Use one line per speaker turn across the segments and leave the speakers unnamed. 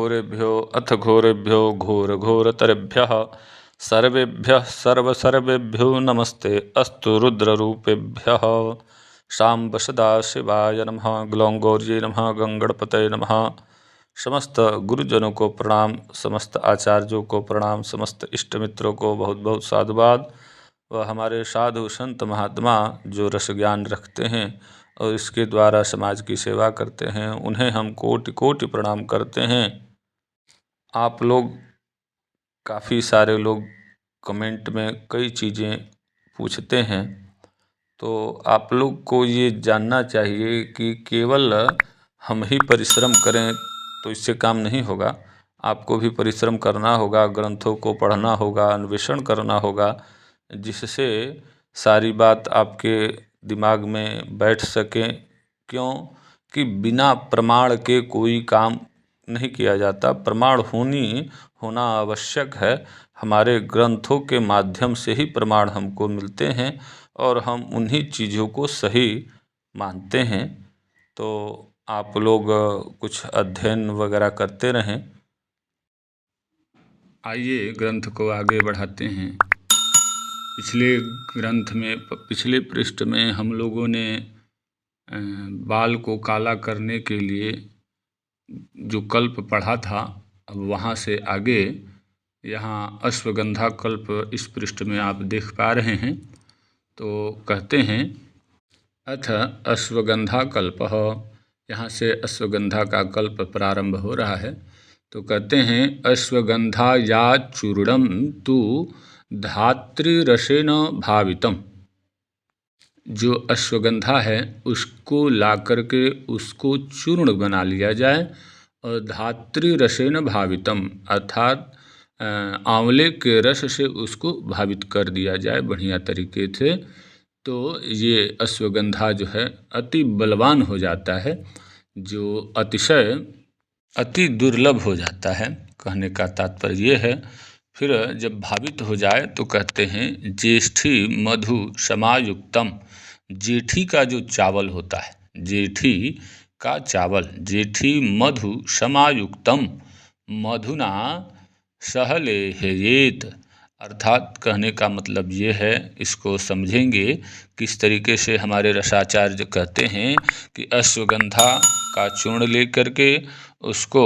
घोरेभ्यो अथ घोरेभ्यो घोरघोरतरेभ्यः सर्वेभ्यः सर्वसर्वेभ्यो नमस्ते अस्तु रुद्ररूपेभ्यः। शाम्ब सदाशिवाय नमः। ग्लौंगौर्ये नमः। गंगणपतये नमः। समस्त गुरुजनों को प्रणाम, समस्त आचार्यों को प्रणाम, समस्त इष्ट मित्रों को बहुत बहुत साधुवाद। व हमारे साधु संत महात्मा जो रस ज्ञान रखते हैं और इसके द्वारा समाज की सेवा करते हैं, उन्हें हम कोटि कोटि प्रणाम करते हैं। आप लोग काफ़ी सारे लोग कमेंट में कई चीज़ें पूछते हैं, तो आप लोग को ये जानना चाहिए कि केवल हम ही परिश्रम करें तो इससे काम नहीं होगा। आपको भी परिश्रम करना होगा, ग्रंथों को पढ़ना होगा, अन्वेषण करना होगा, जिससे सारी बात आपके दिमाग में बैठ सके। क्यों कि बिना प्रमाण के कोई काम नहीं किया जाता। प्रमाण होना आवश्यक है। हमारे ग्रंथों के माध्यम से ही प्रमाण हमको मिलते हैं और हम उन्हीं चीज़ों को सही मानते हैं। तो आप लोग कुछ अध्ययन वगैरह करते रहें। आइए ग्रंथ को आगे बढ़ाते हैं। पिछले ग्रंथ में, पिछले पृष्ठ में हम लोगों ने बाल को काला करने के लिए जो कल्प पढ़ा था, अब वहाँ से आगे यहाँ अश्वगंधा कल्प इस पृष्ठ में आप देख पा रहे हैं। तो कहते हैं अथ अश्वगंधा कल्पः, यहाँ से अश्वगंधा का कल्प प्रारंभ हो रहा है। तो कहते हैं अश्वगंधा या चूर्णम तु धात्रीरसेन भावितम। जो अश्वगंधा है उसको ला करके उसको चूर्ण बना लिया जाए और धात्री रसेन भावितम अर्थात आंवले के रस से उसको भावित कर दिया जाए बढ़िया तरीके से। तो ये अश्वगंधा जो है अति बलवान हो जाता है, जो अतिशय अति दुर्लभ हो जाता है। कहने का तात्पर्य ये है। फिर जब भावित हो जाए तो कहते हैं ज्येष्ठी मधु समायुक्तम। जेठी का जो चावल होता है, जेठी का चावल, जेठी मधु समायुक्तम मधुना सहलेहयेत। अर्थात कहने का मतलब ये है, इसको समझेंगे किस तरीके से। हमारे रसाचार्य कहते हैं कि अश्वगंधा का चूर्ण ले करके उसको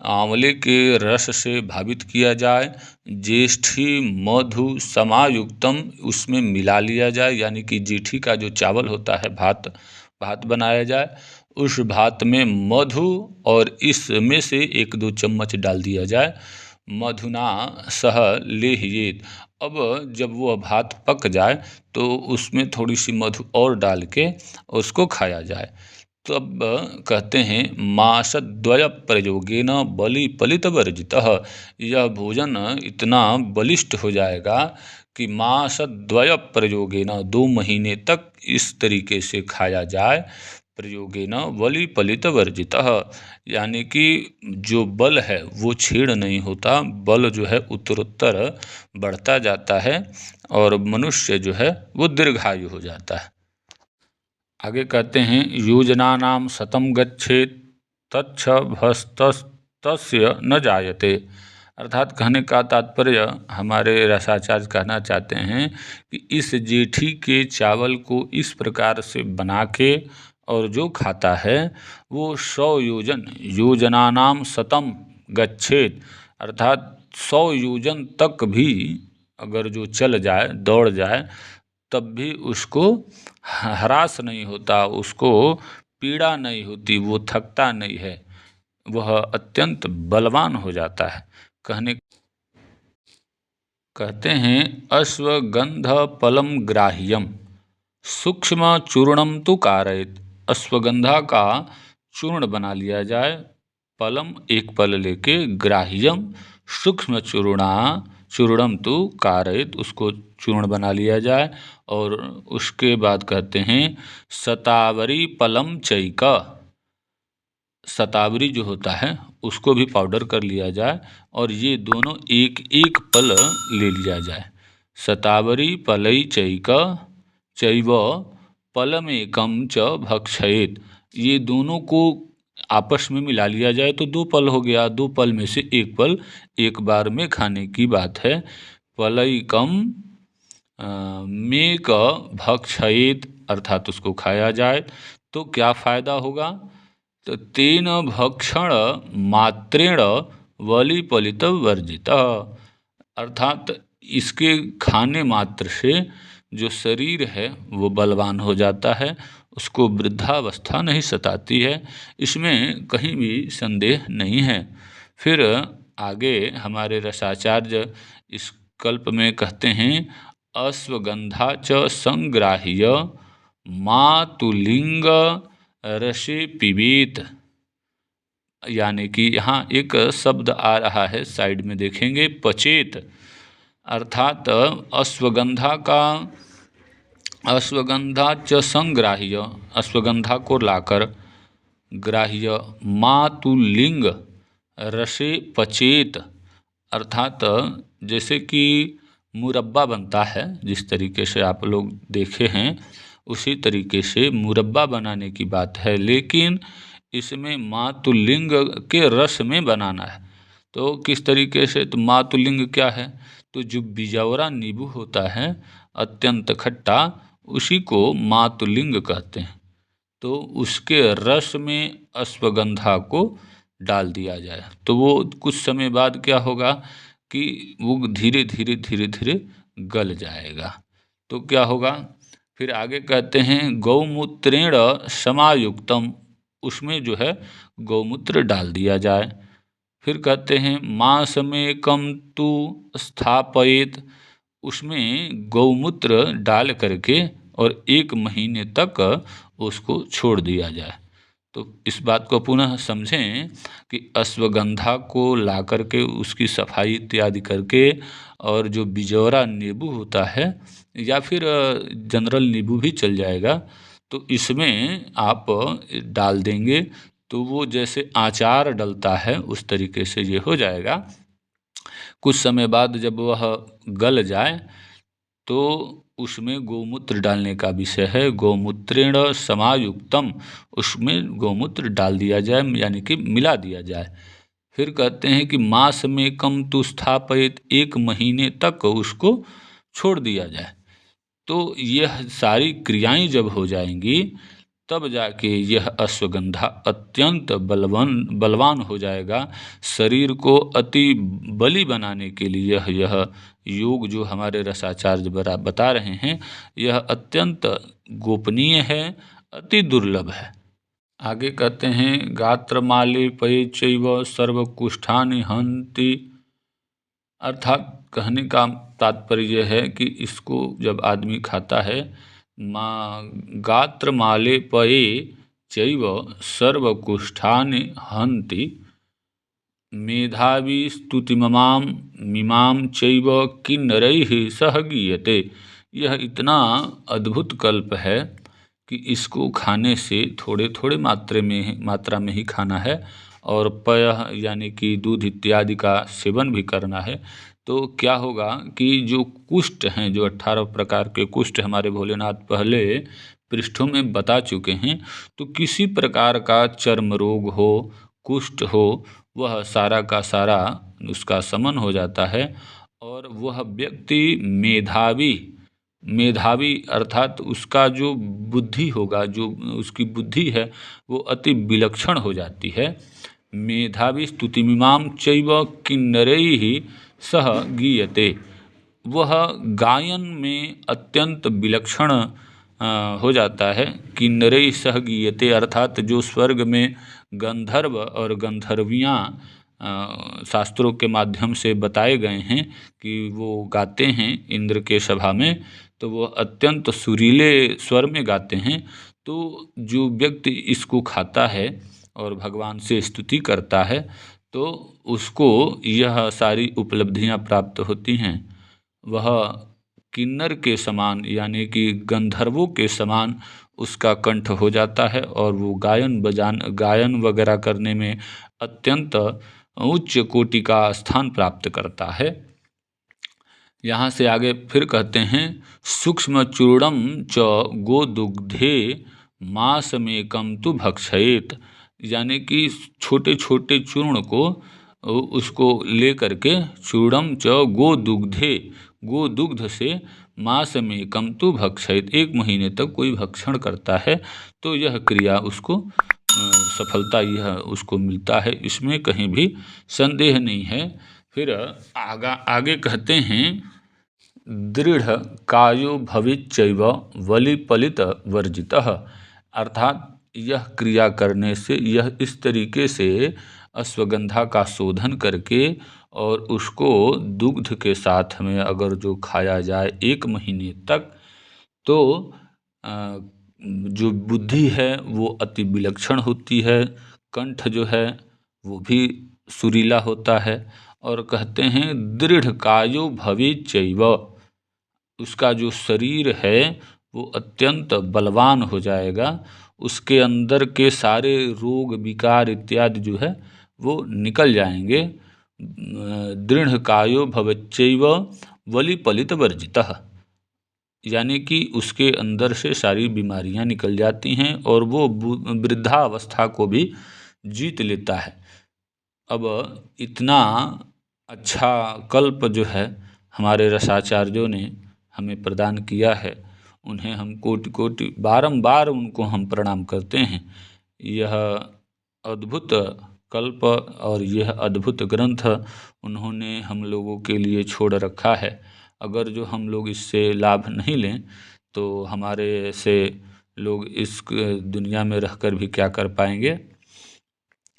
आंवले के रस से भावित किया जाए, ज्येष्ठी मधु समायुक्तम उसमें मिला लिया जाए, यानी कि जेठी का जो चावल होता है भात बनाया जाए, उस भात में मधु और इसमें से 1-2 चम्मच डाल दिया जाए। मधुना सह लेह्येत। अब जब वो भात पक जाए तो उसमें थोड़ी सी मधु और डाल के उसको खाया जाए। तब कहते हैं मासद्वय प्रयोगेन बलि पलित वर्जितः। यह भोजन इतना बलिष्ठ हो जाएगा कि मासद्वय प्रयोगेन 2 महीने तक इस तरीके से खाया जाए। प्रयोगेन बलि पलित वर्जितः, यानी कि जो बल है वो छीड़ नहीं होता, बल जो है उत्तरोत्तर बढ़ता जाता है और मनुष्य जो है वो दीर्घायु हो जाता है। आगे कहते हैं योजनानां शतं गच्छेत् तच्छ भस्तस्य न जायते। अर्थात कहने का तात्पर्य हमारे रसाचार्य कहना चाहते हैं कि इस जेठी के चावल को इस प्रकार से बना के और जो खाता है वो 100 योजन, योजनानां शतं गच्छेत्, अर्थात 100 योजन तक भी अगर जो चल जाए, दौड़ जाए, तब भी उसको हरास नहीं होता, उसको पीड़ा नहीं होती, वो थकता नहीं है, वह अत्यंत बलवान हो जाता है। कहते हैं अश्वगंध फलम ग्राह्यम सूक्ष्म चूर्णम तु कारयेत। अश्वगंधा का चूर्ण बना लिया जाए, फलम 1 फल लेके, ग्राह्यम सूक्ष्म चूर्णम तु कारयेत, उसको चूर्ण बना लिया जाए। और उसके बाद कहते हैं शतावरी फलम चैका। शतावरी जो होता है उसको भी पाउडर कर लिया जाए और ये दोनों 1-1 फल ले लिया जाए। शतावरी फलै चैका चैव फलमेकम च भक्षयेत। ये दोनों को आपस में मिला लिया जाए तो 2 पल हो गया, 2 पल में से 1 पल एक बार में खाने की बात है। पलैकम मेक भक्षयेत, अर्थात उसको खाया जाए तो क्या फ़ायदा होगा? तो तेन भक्षण मात्रेण वली पलित वर्जित, अर्थात इसके खाने मात्र से जो शरीर है वो बलवान हो जाता है, उसको वृद्धावस्था नहीं सताती है, इसमें कहीं भी संदेह नहीं है। फिर आगे हमारे रसाचार्य इस कल्प में कहते हैं, अश्वगंधा च संग्राह्य मातुलिंग रसे पिबेत, यानी कि यहाँ एक शब्द आ रहा है, साइड में देखेंगे, पचेत, अर्थात अश्वगंधा च संग्राह्य, अश्वगंधा को लाकर, ग्राह्य मातुलिंग रसे पचेत, अर्थात जैसे कि मुरब्बा बनता है, जिस तरीके से आप लोग देखे हैं उसी तरीके से मुरब्बा बनाने की बात है, लेकिन इसमें मातुलिंग के रस में बनाना है। तो किस तरीके से? तो मातुलिंग क्या है? तो जो बिजौरा नींबू होता है अत्यंत खट्टा, उसी को मातुलिंग कहते हैं। तो उसके रस में अश्वगंधा को डाल दिया जाए तो वो कुछ समय बाद क्या होगा कि वो धीरे धीरे धीरे धीरे गल जाएगा। तो क्या होगा? फिर आगे कहते हैं, गौमूत्रेण समायुक्तम, उसमें जो है गौमूत्र डाल दिया जाए। फिर कहते हैं, मासमेकम तु स्थापयेत, उसमें गौमूत्र डाल करके और 1 महीने तक उसको छोड़ दिया जाए। तो इस बात को पुनः समझें कि अश्वगंधा को ला करके उसकी सफाई इत्यादि करके, और जो बिजौरा नींबू होता है या फिर जनरल नींबू भी चल जाएगा, तो इसमें आप डाल देंगे तो वो जैसे आचार डलता है उस तरीके से ये हो जाएगा। कुछ समय बाद जब वह गल जाए तो उसमें गौमूत्र डालने का विषय है, गौमूत्रेण समायुक्तम, उसमें गौमूत्र डाल दिया जाए, यानी कि मिला दिया जाए। फिर कहते हैं कि मास में कम तु स्थापयित, 1 महीने तक उसको छोड़ दिया जाए। तो यह सारी क्रियाएं जब हो जाएंगी तब जाके यह अश्वगंधा अत्यंत बलवान हो जाएगा। शरीर को अति बली बनाने के लिए यह योग जो हमारे रसाचार्य बता रहे हैं, यह अत्यंत गोपनीय है, अति दुर्लभ है। आगे कहते हैं, गात्रमाले पये चैव सर्वकुष्ठानि हन्ति, अर्थात कहने का तात्पर्य है कि इसको जब आदमी खाता है, गात्रमाले पये चैव सर्वकुष्ठानि हन्ति मेधावी स्तुतिममां मिमां चैव किन्नरैः सह गीयते। यह इतना अद्भुत कल्प है कि इसको खाने से थोड़े थोड़े मात्रा में ही खाना है, और पय यानी कि दूध इत्यादि का सेवन भी करना है। तो क्या होगा कि जो कुष्ठ हैं, जो 18 प्रकार के कुष्ठ हमारे भोलेनाथ पहले पृष्ठों में बता चुके हैं, तो किसी प्रकार का चर्म रोग हो, कुष्ठ हो, वह सारा का सारा उसका शमन हो जाता है, और वह व्यक्ति मेधावी अर्थात उसका जो बुद्धि होगा, जो उसकी बुद्धि है वो अति विलक्षण हो जाती है। मेधावी स्तुतिमिमां चैव किन्नरैः सह गीयते, वह गायन में अत्यंत विलक्षण हो जाता है। किन्नरैः सह गीयते, अर्थात जो स्वर्ग में गंधर्व और गंधर्वियाँ शास्त्रों के माध्यम से बताए गए हैं कि वो गाते हैं इंद्र के सभा में, तो वो अत्यंत सुरीले स्वर में गाते हैं। तो जो व्यक्ति इसको खाता है और भगवान से स्तुति करता है तो उसको यह सारी उपलब्धियां प्राप्त होती हैं। वह किन्नर के समान यानी कि गंधर्वों के समान उसका कंठ हो जाता है, और वो गायन वगैरह करने में अत्यंत उच्च कोटि का स्थान प्राप्त करता है। यहाँ से आगे फिर कहते हैं, सूक्ष्म चूर्णम च गोदुग्धे मासमेकम तु भक्षयेत, यानी कि छोटे छोटे चूर्ण को उसको ले करके चूर्णम च गोदुग्धे, गोदुग्ध से मास में कम तो भक्षित, 1 महीने तक कोई भक्षण करता है तो यह क्रिया उसको सफलता यह उसको मिलता है, इसमें कहीं भी संदेह नहीं है। फिर आगे कहते हैं दृढ़ कायो भविच्चैव वलिपलित वर्जितः, अर्थात यह क्रिया करने से, यह इस तरीके से अश्वगंधा का शोधन करके और उसको दुग्ध के साथ में अगर जो खाया जाए 1 महीने तक, तो जो बुद्धि है वो अति विलक्षण होती है, कंठ जो है वो भी सुरीला होता है। और कहते हैं दृढ़ कायो भवेच्चैव, उसका जो शरीर है वो अत्यंत बलवान हो जाएगा, उसके अंदर के सारे रोग विकार इत्यादि जो है वो निकल जाएंगे। दृढ़ कायो भवेच्चैव वलिपलित वर्जितः, यानी कि उसके अंदर से सारी बीमारियां निकल जाती हैं और वो वृद्धावस्था को भी जीत लेता है। अब इतना अच्छा कल्प जो है हमारे रसाचार्यों ने हमें प्रदान किया है, उन्हें हम कोटि कोटि बारंबार उनको हम प्रणाम करते हैं। यह अद्भुत कल्प और यह अद्भुत ग्रंथ उन्होंने हम लोगों के लिए छोड़ रखा है। अगर जो हम लोग इससे लाभ नहीं लें तो हमारे से लोग इस दुनिया में रहकर भी क्या कर पाएंगे।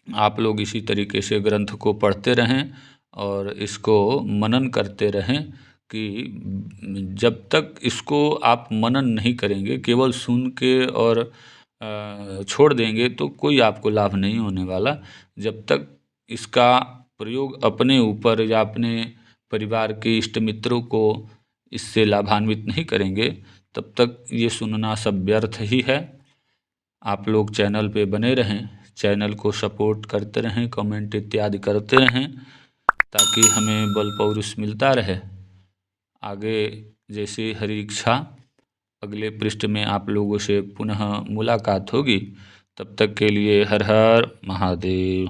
आप लोग इसी तरीके से ग्रंथ को पढ़ते रहें और इसको मनन करते रहें कि जब तक इसको आप मनन नहीं करेंगे, केवल सुन के और छोड़ देंगे तो कोई आपको लाभ नहीं होने वाला। जब तक इसका प्रयोग अपने ऊपर या अपने परिवार के इष्ट मित्रों को इससे लाभान्वित नहीं करेंगे, तब तक ये सुनना सब व्यर्थ ही है। आप लोग चैनल पे बने रहें, चैनल को सपोर्ट करते रहें, कमेंट इत्यादि करते रहें ताकि हमें बल पौरुष मिलता रहे। आगे जैसे हरी इच्छा अगले पृष्ठ में आप लोगों से पुनः मुलाकात होगी। तब तक के लिए हर हर महादेव।